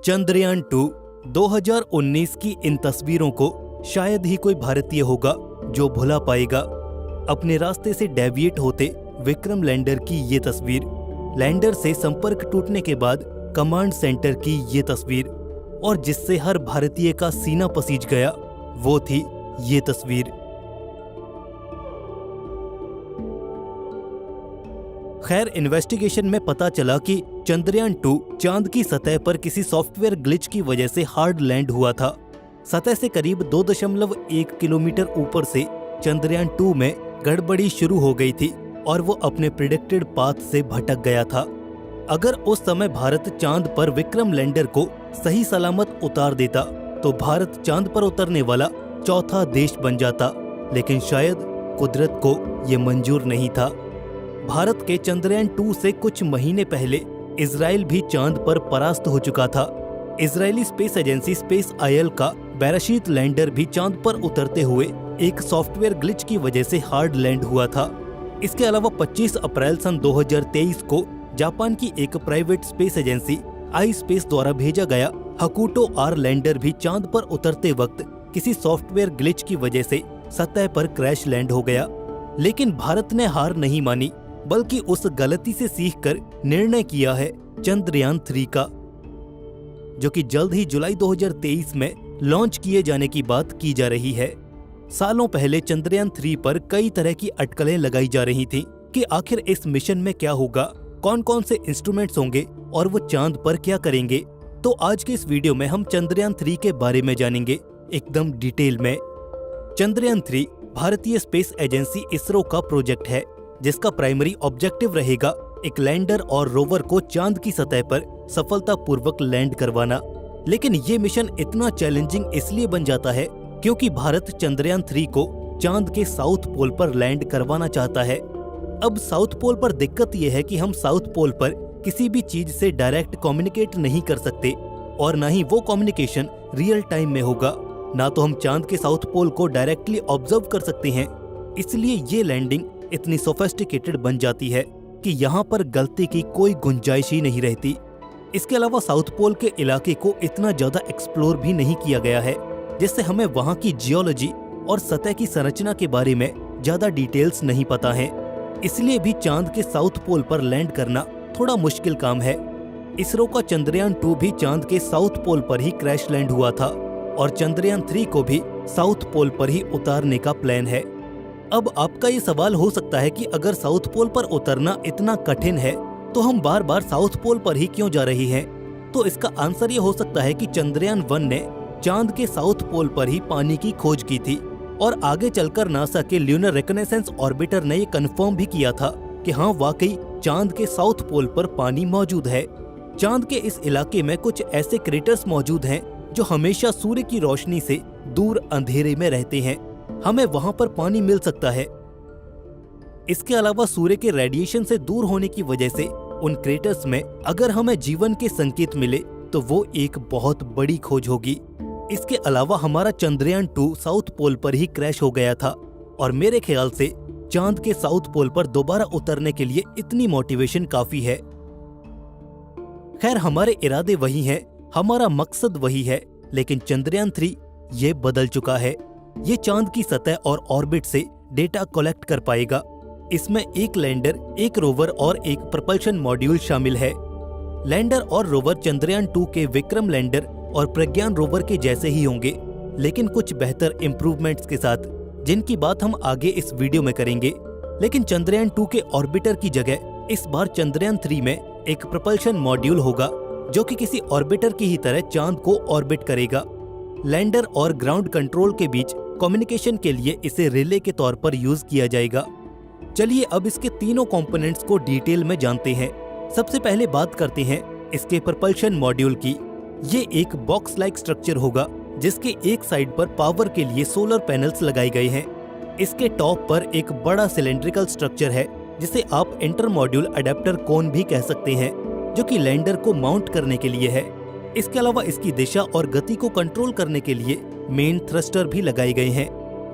चंद्रयान 2 2019 की इन तस्वीरों को शायद ही कोई भारतीय होगा जो भुला पाएगा। अपने रास्ते से डेविएट होते विक्रम लैंडर की ये तस्वीर, लैंडर से संपर्क टूटने के बाद कमांड सेंटर की ये तस्वीर, और जिससे हर भारतीय का सीना पसीज गया वो थी ये तस्वीर। खैर, इन्वेस्टिगेशन में पता चला कि चंद्रयान 2 चांद की सतह पर किसी सॉफ्टवेयर ग्लिच की वजह से हार्ड लैंड हुआ था। सतह से करीब 2.1 किलोमीटर ऊपर से चंद्रयान 2 में गड़बड़ी शुरू हो गई थी और वो अपने प्रिडिक्टेड पाथ से भटक गया था। अगर उस समय भारत चांद पर विक्रम लैंडर को सही सलामत उतार देता तो भारत चांद पर उतरने वाला चौथा देश बन जाता, लेकिन शायद कुदरत को ये मंजूर नहीं था। भारत के चंद्रयान 2 से कुछ महीने पहले इजराइल भी चांद पर परास्त हो चुका था। Israeli space agency space oil का बेराशीत लैंडर भी चांद पर उतरते हुए एक सॉफ्टवेयर ग्लिच की वजह से हार्ड लैंड हुआ था। इसके अलावा 25 अप्रैल सन 2023 को जापान की एक प्राइवेट स्पेस एजेंसी आई स्पेस द्वारा भेजा गया हकुटो आर लैंडर भी चांद पर उतरते वक्त किसी सॉफ्टवेयर ग्लिच की वजह से सतह पर क्रैश लैंड हो गया। लेकिन भारत ने हार नहीं मानी, बल्कि उस गलती से सीखकर निर्णय किया है चंद्रयान 3 का, जो कि जल्द ही जुलाई 2023 में लॉन्च किए जाने की बात की जा रही है। सालों पहले चंद्रयान 3 पर कई तरह की अटकलें लगाई जा रही थीं कि आखिर इस मिशन में क्या होगा, कौन कौन से इंस्ट्रूमेंट्स होंगे और वो चांद पर क्या करेंगे। तो आज के इस वीडियो में हम चंद्रयान 3 के बारे में जानेंगे एकदम डिटेल में। चंद्रयान 3 भारतीय स्पेस एजेंसी इसरो का प्रोजेक्ट है, जिसका प्राइमरी ऑब्जेक्टिव रहेगा एक लैंडर और रोवर को चांद की सतह पर सफलतापूर्वक लैंड करवाना। लेकिन ये मिशन इतना चैलेंजिंग इसलिए बन जाता है क्योंकि भारत चंद्रयान 3 को चांद के साउथ पोल पर लैंड करवाना चाहता है। अब साउथ पोल पर दिक्कत यह है कि हम साउथ पोल पर किसी भी चीज से डायरेक्ट कम्युनिकेट नहीं कर सकते, और ना ही वो कम्युनिकेशन रियल टाइम में होगा, ना तो हम चांद के साउथ पोल को डायरेक्टली ऑब्जर्व कर सकते हैं। इसलिए ये लैंडिंग इतनी सोफिस्टिकेटेड बन जाती है कि यहाँ पर गलती की कोई गुंजाइश ही नहीं रहती। इसके अलावा साउथ पोल के इलाके को इतना ज्यादा एक्सप्लोर भी नहीं किया गया है, जिससे हमें वहाँ की जियोलॉजी और सतह की संरचना के बारे में ज्यादा डिटेल्स नहीं पता है। इसलिए भी चांद के साउथ पोल पर लैंड करना थोड़ा मुश्किल काम है। इसरो का चंद्रयान 2 भी चांद के साउथ पोल पर ही क्रैश लैंड हुआ था और चंद्रयान 3 को भी साउथ पोल पर ही उतारने का प्लान है। अब आपका ये सवाल हो सकता है कि अगर साउथ पोल पर उतरना इतना कठिन है तो हम बार बार साउथ पोल पर ही क्यों जा रहे हैं। तो इसका आंसर ये हो सकता है कि चंद्रयान 1 ने चांद के साउथ पोल पर ही पानी की खोज की थी, और आगे चलकर नासा के ल्यूनर रिकॉनेसेंस ऑर्बिटर ने ये कंफर्म भी किया था कि हाँ, वाकई चांद के साउथ पोल पर पानी मौजूद है। चांद के इस इलाके में कुछ ऐसे क्रेटर्स मौजूद हैं जो हमेशा सूर्य की रोशनी से दूर अंधेरे में रहते हैं। हमें वहां पर पानी मिल सकता है। इसके अलावा सूर्य के रेडिएशन से दूर होने की वजह से उन क्रेटर्स में अगर हमें जीवन के संकेत मिले तो वो एक बहुत बड़ी खोज होगी। इसके अलावा हमारा चंद्रयान 2 साउथ पोल पर ही क्रैश हो गया था, और मेरे ख्याल से चांद के साउथ पोल पर दोबारा उतरने के लिए इतनी मोटिवेशन काफी है। खैर, हमारे इरादे वही हैं, हमारा मकसद वही है, लेकिन चंद्रयान 3 ये बदल चुका है। ये चांद की सतह और ऑर्बिट से डेटा कलेक्ट कर पाएगा। इसमें एक लैंडर, एक रोवर और एक प्रपल्शन मॉड्यूल शामिल है। लैंडर और रोवर चंद्रयान 2 के विक्रम लैंडर और प्रज्ञान रोवर के जैसे ही होंगे, लेकिन कुछ बेहतर इम्प्रूवमेंट्स के साथ, जिनकी बात हम आगे इस वीडियो में करेंगे। लेकिन चंद्रयान 2 के ऑर्बिटर की जगह इस बार चंद्रयान 3 में एक प्रपल्शन मॉड्यूल होगा, जो कि किसी ऑर्बिटर की ही तरह चांद को ऑर्बिट करेगा। लैंडर और ग्राउंड कंट्रोल के बीच कम्युनिकेशन के लिए इसे रिले के तौर पर यूज किया जाएगा। चलिए अब इसके तीनों कंपोनेंट्स को डिटेल में जानते हैं। सबसे पहले बात करते हैं इसके प्रपल्शन मॉड्यूल की। ये एक बॉक्स लाइक स्ट्रक्चर होगा, जिसके एक साइड पर पावर के लिए सोलर पैनल्स लगाए गए हैं। इसके टॉप पर एक बड़ा सिलेंड्रिकल स्ट्रक्चर है, जिसे आप इंटर मॉड्यूल अडेप्टर कोन भी कह सकते हैं, जो कि लैंडर को माउंट करने के लिए है। इसके अलावा इसकी दिशा और गति को कंट्रोल करने के लिए मेन थ्रस्टर भी लगाए गए हैं।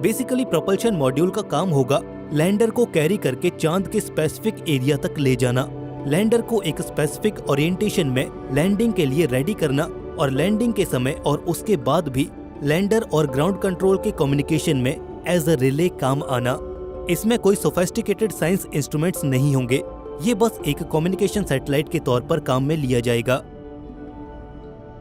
बेसिकली प्रपल्शन मॉड्यूल का काम होगा लैंडर को कैरी करके चांद के स्पेसिफिक एरिया तक ले जाना, लैंडर को एक स्पेसिफिक ओरिएंटेशन में लैंडिंग के लिए रेडी करना और लैंडिंग के समय और उसके बाद भी लैंडर और ग्राउंड कंट्रोल के कम्युनिकेशन में एज अ रिले काम आना। इसमें कोई सोफिस्टिकेटेड साइंस इंस्ट्रूमेंट्स नहीं होंगे, ये बस एक कम्युनिकेशन सैटेलाइट के तौर पर काम में लिया जाएगा।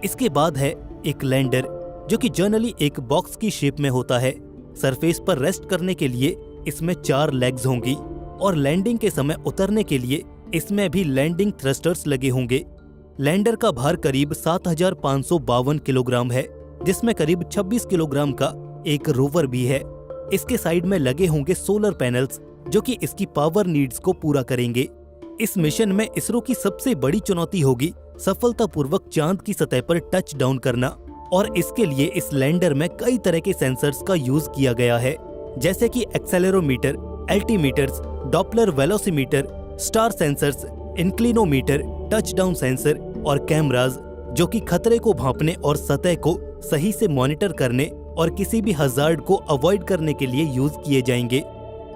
इसके बाद है एक लैंडर, जो कि जनरली एक बॉक्स की शेप में होता है। सरफेस पर रेस्ट करने के लिए इसमें 4 लेग्स होंगी और लैंडिंग के समय उतरने के लिए इसमें भी लैंडिंग थ्रस्टर्स लगे होंगे। लैंडर का भार करीब 7552 किलोग्राम है, जिसमें करीब 26 किलोग्राम का एक रोवर भी है। इसके साइड में लगे होंगे सोलर पैनल्स, जो कि इसकी पावर नीड्स को पूरा करेंगे। इस मिशन में इसरो की सबसे बड़ी चुनौती होगी सफलतापूर्वक चांद की सतह पर टच डाउन करना, और इसके लिए इस लैंडर में कई तरह के सेंसर्स का यूज किया गया है, जैसे कि accelerometer, altimeters, Doppler velocimeter, star sensors, inclinometer, touchdown sensor और कैमराज, जो कि खतरे को भांपने और सतह को सही से मॉनिटर करने और किसी भी हजार्ड को अवॉइड करने के लिए यूज किए जाएंगे।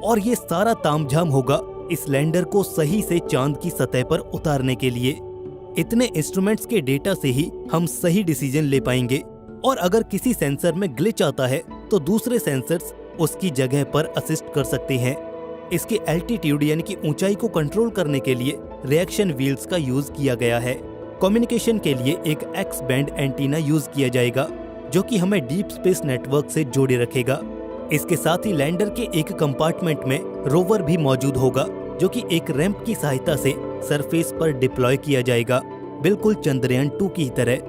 और ये सारा तामझाम होगा इस लैंडर को सही से चांद की सतह पर उतारने के लिए। इतने इंस्ट्रूमेंट्स के डेटा से ही हम सही डिसीजन ले पाएंगे, और अगर किसी सेंसर में ग्लिच आता है तो दूसरे सेंसर्स उसकी जगह पर असिस्ट कर सकते हैं। इसके एल्टीट्यूड यानी कि ऊंचाई को कंट्रोल करने के लिए रिएक्शन व्हील्स का यूज किया गया है। कम्युनिकेशन के लिए एक एक्स बैंड एंटीना यूज किया जाएगा, जो कि हमें डीप स्पेस नेटवर्क से जोड़े रखेगा। इसके साथ ही लैंडर के एक कंपार्टमेंट में रोवर भी मौजूद होगा, जो कि एक रैंप की सहायता से सरफेस पर डिप्लॉय किया जाएगा, बिल्कुल चंद्रयान 2 की तरह।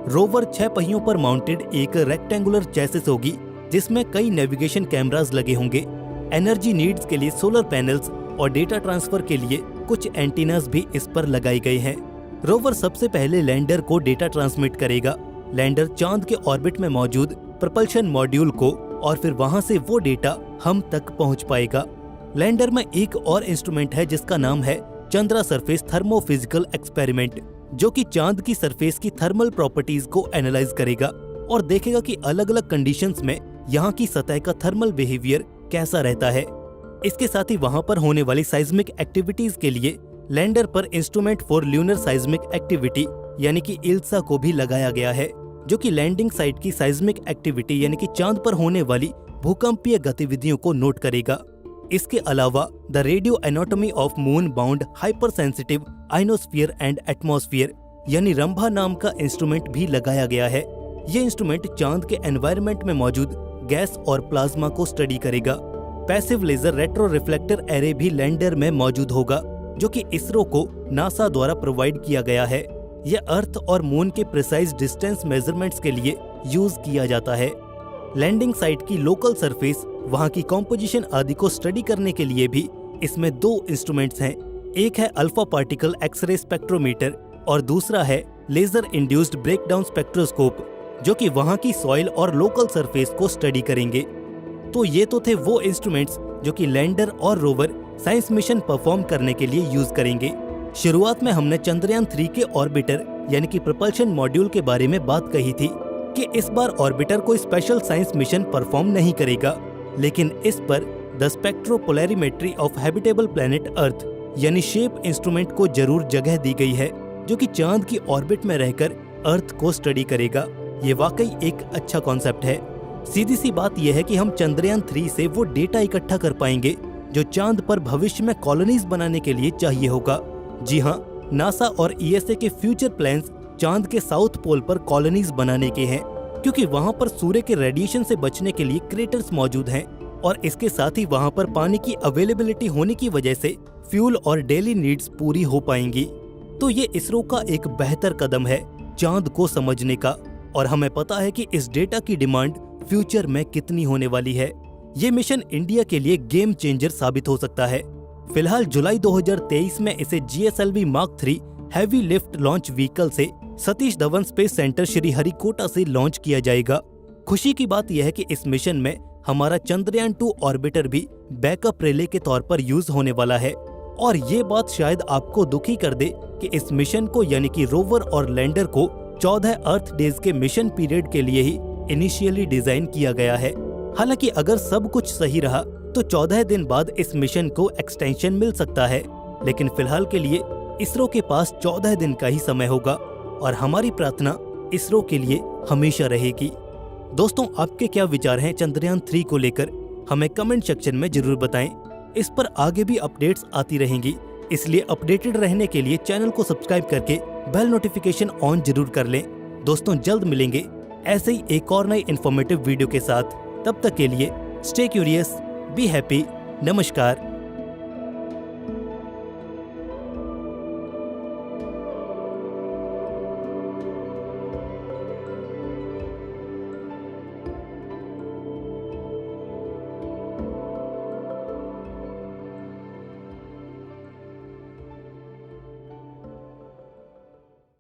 रोवर 6 पहियों पर माउंटेड एक रेक्टेंगुलर चैसिस होगी, जिसमें कई नेविगेशन कैमरास लगे होंगे। एनर्जी नीड्स के लिए सोलर पैनल्स और डेटा ट्रांसफर के लिए कुछ एंटीनास भी इस पर लगाई गई हैं। रोवर सबसे पहले लैंडर को डेटा ट्रांसमिट करेगा। लैंडर चांद के ऑर्बिट में मौजूद प्रपल्शन मॉड्यूल को, और फिर वहां से वो डेटा हम तक पहुंच पाएगा। लैंडर में एक और इंस्ट्रूमेंट है जिसका नाम है चंद्रा सरफेस थर्मोफिजिकल एक्सपेरिमेंट, जो कि चांद की सरफेस की थर्मल प्रॉपर्टीज को एनालाइज करेगा और देखेगा कि अलग अलग कंडीशंस में यहाँ की सतह का थर्मल बिहेवियर कैसा रहता है। इसके साथ ही वहां पर होने वाली साइज्मिक एक्टिविटीज के लिए लैंडर पर instrument for lunar seismic activity यानी कि इल्सा को भी लगाया गया है, जो कि लैंडिंग साइट की साइज्मिक एक्टिविटी यानी कि चांद पर होने वाली भूकंपीय गतिविधियों को नोट करेगा। इसके अलावा the radio anatomy of moon bound hyper sensitive ionosphere and atmosphere यानी रंभा नाम का इंस्ट्रूमेंट भी लगाया गया है। ये इंस्ट्रूमेंट चांद के एनवायरनमेंट में मौजूद गैस और प्लाज्मा को स्टडी करेगा। Passive laser retro reflector array भी लैंडर में मौजूद होगा, जो कि इसरो को नासा द्वारा प्रोवाइड किया गया है। यह अर्थ और मून के प्रिसाइज डिस्टेंस मेजरमेंट्स के लिए यूज किया जाता है। लैंडिंग साइट की लोकल सरफेस, वहां की कॉम्पोजिशन आदि को स्टडी करने के लिए भी इसमें 2 इंस्ट्रूमेंट्स हैं। एक है अल्फा पार्टिकल एक्सरे स्पेक्ट्रोमीटर और दूसरा है लेजर इंड्यूस्ड ब्रेकडाउन स्पेक्ट्रोस्कोप, जो कि वहां की सॉइल और लोकल सरफेस को स्टडी करेंगे। तो ये तो थे वो इंस्ट्रूमेंट्स जो कि लैंडर और रोवर साइंस मिशन परफॉर्म करने के लिए यूज करेंगे। शुरुआत में हमने चंद्रयान 3 के ऑर्बिटर यानी कि प्रपल्शन मॉड्यूल के बारे में बात कही थी कि इस बार ऑर्बिटर कोई स्पेशल साइंस मिशन परफॉर्म नहीं करेगा, लेकिन इस पर the स्पेक्ट्रोपोलैरिमेट्री of habitable planet earth यानी शेप इंस्ट्रूमेंट को जरूर जगह दी गई है, जो कि चांद की ऑर्बिट में रहकर अर्थ को स्टडी करेगा। ये वाकई एक अच्छा कॉन्सेप्ट है। सीधी सी बात यह है कि हम चंद्रयान 3 से वो डेटा इकट्ठा कर पाएंगे जो चांद पर भविष्य में कॉलोनीज बनाने के लिए चाहिए होगा। जी हाँ, नासा और ईएसए के फ्यूचर प्लान्स चांद के साउथ पोल पर कॉलोनीज बनाने के हैं, क्योंकि वहां पर सूर्य के रेडिएशन से बचने के लिए क्रेटर्स मौजूद हैं, और इसके साथ ही वहां पर पानी की अवेलेबिलिटी होने की वजह से फ्यूल और डेली नीड्स पूरी हो पाएंगी। तो ये इसरो का एक बेहतर कदम है चांद को समझने का, और हमें पता है कि इस डेटा की डिमांड फ्यूचर में कितनी होने वाली है। ये मिशन इंडिया के लिए गेम चेंजर साबित हो सकता है। फिलहाल जुलाई 2023 में इसे GSLV Mark 3 heavy lift launch vehicle से सतीश धवन स्पेस सेंटर श्रीहरिकोटा से लॉन्च किया जाएगा। खुशी की बात यह है कि इस मिशन में हमारा चंद्रयान 2 ऑर्बिटर भी बैकअप रिले के तौर पर यूज होने वाला है। और ये बात शायद आपको दुखी कर दे कि इस मिशन को यानी कि रोवर और लैंडर को 14 अर्थ डेज के मिशन पीरियड के लिए ही इनिशियली डिजाइन किया गया है। हालांकि अगर सब कुछ सही रहा तो 14 दिन बाद इस मिशन को एक्सटेंशन मिल सकता है, लेकिन फिलहाल के लिए इसरो के पास 14 दिन का ही समय होगा। और हमारी प्रार्थना इसरो के लिए हमेशा रहेगी। दोस्तों, आपके क्या विचार हैं चंद्रयान 3 को लेकर, हमें कमेंट सेक्शन में जरूर बताएं। इस पर आगे भी अपडेट्स आती रहेंगी, इसलिए अपडेटेड रहने के लिए चैनल को सब्सक्राइब करके बेल नोटिफिकेशन ऑन जरूर कर लें। दोस्तों, जल्द मिलेंगे ऐसे ही एक और नई इन्फॉर्मेटिव वीडियो के साथ। तब तक के लिए स्टे क्यूरियस, बी हैप्पी, नमस्कार।